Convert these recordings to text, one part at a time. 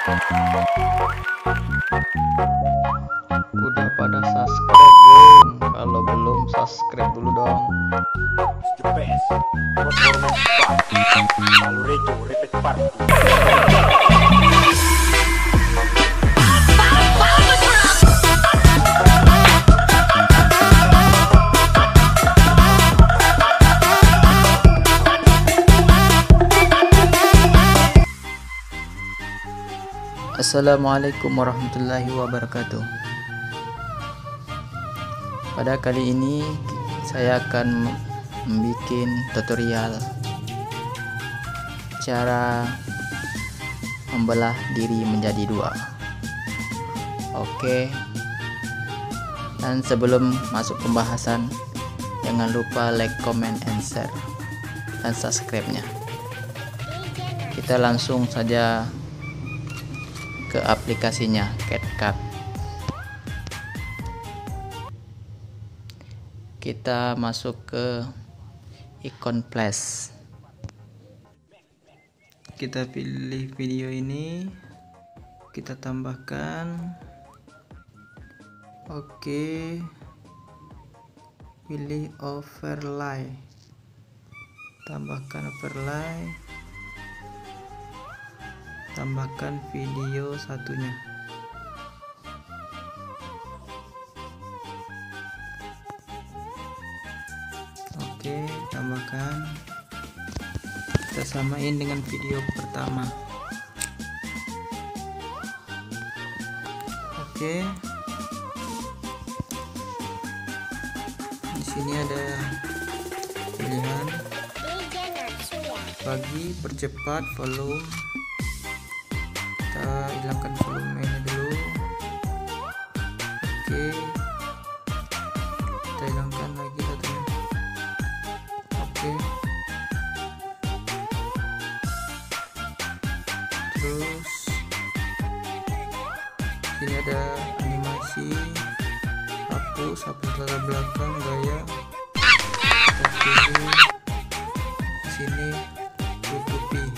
Udah pada subscribe belum? Kalau belum, subscribe dulu dong. The best performance part. Lalu Rejo repeat part. Assalamualaikum warahmatullahi wabarakatuh. Pada kali ini saya akan membuat tutorial cara membelah diri menjadi dua. Oke. Dan sebelum masuk pembahasan, jangan lupa like, comment, and share dan subscribe-nya. Kita langsung saja ke aplikasinya CapCut. Kita masuk ke ikon plus. Kita pilih video ini, kita tambahkan. Oke, pilih overlay, tambahkan overlay, tambahkan video satunya. Oke, tambahkan. Kita samain dengan video pertama. Oke. Di sini ada pilihan bagi, percepat, volume. Kita hilangkan volumenya dulu. Oke, kita hilangkan lagi satunya. Oke, terus sini ada animasi, hapus latar belakang, gaya. Kita pilih di sini, tutupi.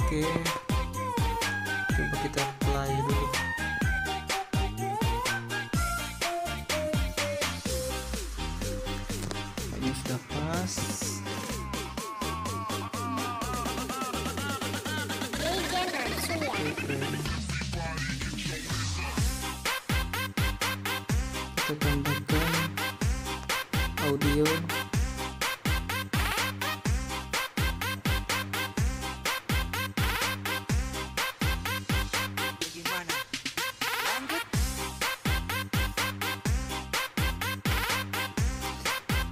Oke, coba kita play dulu. Ini sudah pas. Kita tambahkan audio.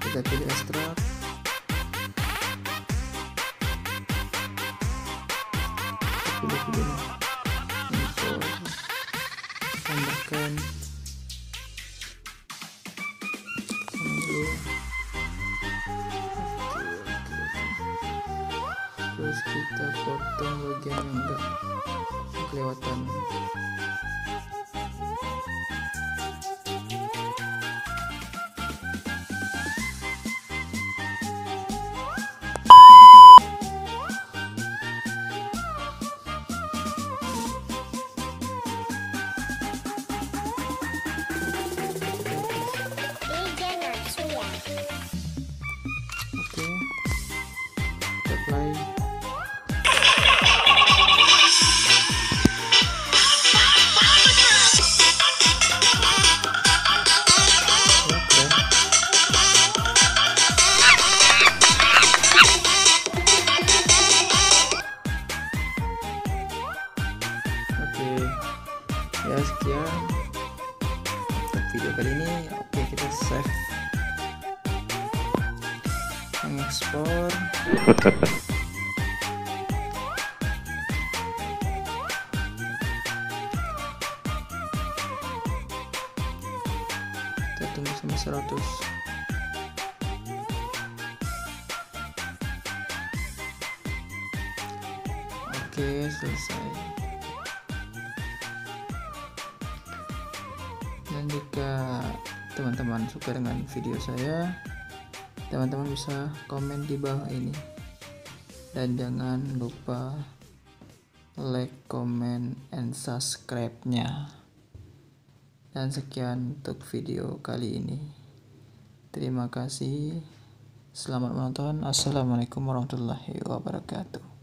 Kita pilih ekstrak. Pilih video import, tambahkan dulu. Terus kita potong bagian yang enggak kelewatan. Oke, kita play. Oke, ya sekian untuk video kali ini. Oke, kita save, mengekspor. Kita tunggu sampai 100. Oke, selesai. Dan jika teman-teman suka dengan video saya, teman-teman bisa komen di bawah ini. Dan jangan lupa like, comment, and subscribe-nya. Dan sekian untuk video kali ini. Terima kasih. Selamat menonton. Assalamualaikum warahmatullahi wabarakatuh.